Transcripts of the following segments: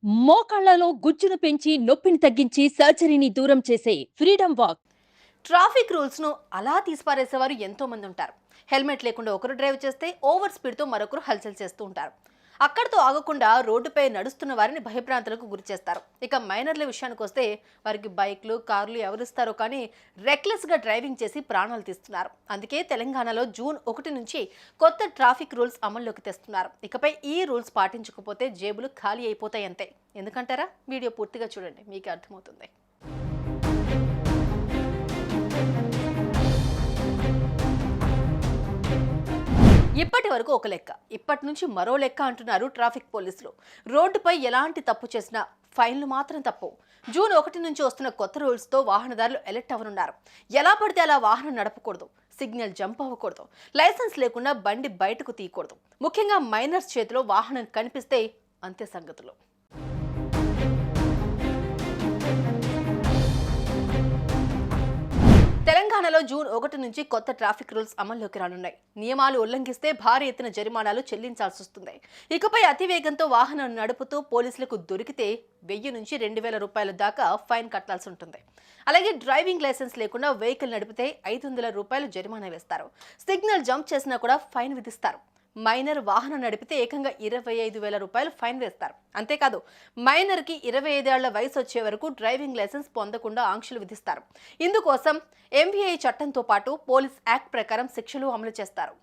మోకాళ్లలో గుజ్జును పెంచి నొప్పిని తగ్గించి సర్జరీని దూరం చేసే ఫ్రీడమ్ వాక్. ట్రాఫిక్ రూల్స్ ను అలా తీసిపారేసేవారు ఎంతో మంది ఉంటారు. హెల్మెట్ లేకుండా ఒకరు డ్రైవ్ చేస్తే ఓవర్ స్పీడ్ తో మరొకరు హల్చల్ చేస్తూ ఉంటారు. అక్కడితో ఆగకుండా రోడ్డుపై నడుస్తున్న వారిని భయభ్రాంతులకు గురి చేస్తారు. ఇక మైనర్ల విషయానికి వస్తే వారికి బైక్లు, కార్లు ఎవరిస్తారో కానీ రెక్లెస్ గా డ్రైవింగ్ చేసి ప్రాణాలు తీస్తున్నారు. అందుకే తెలంగాణలో జూన్ 1 నుంచి కొత్త ట్రాఫిక్ రూల్స్ అమల్లోకి తెస్తున్నారు. ఇకపై ఈ రూల్స్ పాటించకపోతే జేబులు ఖాళీ అయిపోతాయి అంతే. ఎందుకంటారా? వీడియో పూర్తిగా చూడండి, మీకే అర్థమవుతుంది. ఇప్పటి వరకు ఒక లెక్క, ఇప్పటి నుంచి మరో లెక్క అంటున్నారు ట్రాఫిక్ పోలీసులు. రోడ్డుపై ఎలాంటి తప్పు చేసినా ఫైన్లు మాత్రం తప్పు. జూన్ 1 నుంచి వస్తున్న కొత్త రూల్స్ తో వాహనదారులు అలర్ట్ అవనున్నారు. ఎలా పడితే అలా వాహనం నడపకూడదు, సిగ్నల్ జంప్ అవ్వకూడదు, లైసెన్స్ లేకుండా బండి బయటకు తీయకూడదు. ముఖ్యంగా మైనర్స్ చేతిలో వాహనం కనిపిస్తే అంతే సంగతులు. తెలంగాణలో జూన్ 1 నుంచి కొత్త ట్రాఫిక్ రూల్స్ అమల్లోకి రానున్నాయి. నియమాలు ఉల్లంఘిస్తే భారీ ఎత్తున జరిమానాలు చెల్లించాల్సి వస్తుంది. ఇకపై అతివేగంతో వాహనం నడుపుతూ పోలీసులకు దొరికితే 1000 నుంచి 2000 రూపాయల దాకా ఫైన్ కట్టాల్సి ఉంటుంది. అలాగే డ్రైవింగ్ లైసెన్స్ లేకుండా వెహికల్ నడిపితే 500 రూపాయలు జరిమానా వేస్తారు. సిగ్నల్ జంప్ చేసినా కూడా ఫైన్ విధిస్తారు. మైనర్ వాహనం నడిపితే ఏకంగా 25,000 రూపాయలు ఫైన్ వేస్తారు. అంతేకాదు, మైనర్కి 25 ఏళ్ల వయసు వచ్చే వరకు డ్రైవింగ్ లైసెన్స్ పొందకుండా ఆంక్షలు విధిస్తారు. ఇందుకోసం ఎంవీఐ చట్టంతో పాటు పోలీస్ యాక్ట్ ప్రకారం శిక్షలు అమలు చేస్తారు.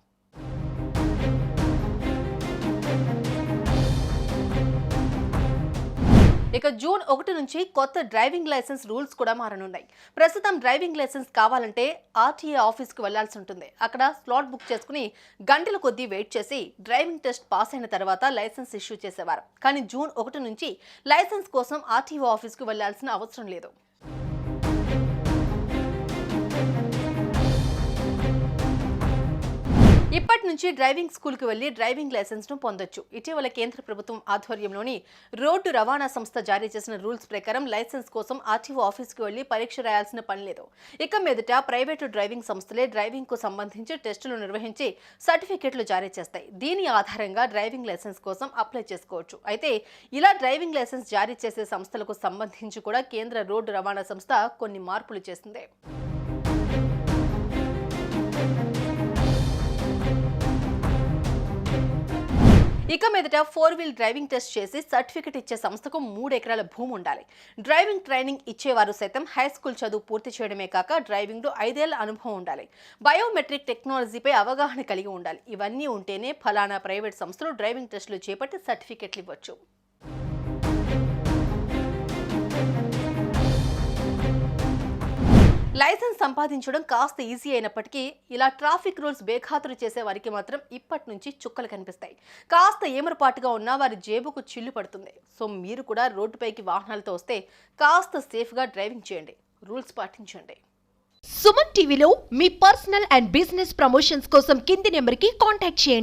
ఇక జూన్ 1 నుంచి కొత్త డ్రైవింగ్ లైసెన్స్ రూల్స్ కూడా మారనున్నాయి. ప్రస్తుతం డ్రైవింగ్ లైసెన్స్ కావాలంటే ఆర్టీఏ ఆఫీస్కి వెళ్లాల్సి ఉంటుంది. అక్కడ స్లాట్ బుక్ చేసుకుని గంటల కొద్దీ వెయిట్ చేసి డ్రైవింగ్ టెస్ట్ పాస్ అయిన తర్వాత లైసెన్స్ ఇష్యూ చేసేవారు. కానీ జూన్ 1 నుంచి లైసెన్స్ కోసం ఆర్టీఓ ఆఫీస్కి వెళ్లాల్సిన అవసరం లేదు. ఇప్పటి నుంచి డ్రైవింగ్ స్కూల్కి వెళ్లి డ్రైవింగ్ లైసెన్స్ ను పొందొచ్చు. ఇటీవల కేంద్ర ప్రభుత్వం ఆధ్వర్యంలోని రోడ్డు రవాణా సంస్థ జారీ చేసిన రూల్స్ ప్రకారం లైసెన్స్ కోసం ఆర్టీఓ ఆఫీస్కి వెళ్లి పరీక్ష రాయాల్సిన పని లేదు. ఇక మీదట ప్రైవేటు డ్రైవింగ్ సంస్థలే డ్రైవింగ్ కు సంబంధించి టెస్టులు నిర్వహించి సర్టిఫికెట్లు జారీ చేస్తాయి. దీని ఆధారంగా డ్రైవింగ్ లైసెన్స్ కోసం అప్లై చేసుకోవచ్చు. అయితే ఇలా డ్రైవింగ్ లైసెన్స్ జారీ చేసే సంస్థలకు సంబంధించి కూడా కేంద్ర రోడ్డు రవాణా సంస్థ కొన్ని మార్పులు చేసింది. ఇక మీదట 4-వీల్ డ్రైవింగ్ టెస్ట్ చేసి సర్టిఫికెట్ ఇచ్చే సంస్థకు 3 ఎకరాల భూమి ఉండాలి. డ్రైవింగ్ ట్రైనింగ్ ఇచ్చేవారు సైతం హై స్కూల్ చదువు పూర్తి చేయడమే కాక డ్రైవింగ్ లో 5 ఏళ్ల అనుభవం ఉండాలి. బయోమెట్రిక్ టెక్నాలజీపై అవగాహన కలిగి ఉండాలి. ఇవన్నీ ఉంటేనే ఫలానా ప్రైవేట్ సంస్థలు డ్రైవింగ్ టెస్టులు చేపట్టి సర్టిఫికెట్లు ఇవ్వచ్చు. లైసెన్స్ సంపాదించడం కాస్త ఈజీ అయినప్పటికీ ఇలా ట్రాఫిక్ రూల్స్ బేఖాతరు చేసే వారికి మాత్రం ఇప్పటి నుంచి చుక్కలు కనిపిస్తాయి. కాస్త ఏమరపాటుగా ఉన్నా వారి జేబుకు చిల్లు పడుతుంది. సో మీరు కూడా రోడ్డుపైకి వాహనాలతో వస్తే కాస్త సేఫ్గా డ్రైవింగ్ చేయండి, రూల్స్ పాటించండి. సుమన్ టీవీలో మీ పర్సనల్ అండ్ బిజినెస్ ప్రమోషన్స్ కోసం కింది నెంబర్కి కాంటాక్ట్ చేయండి.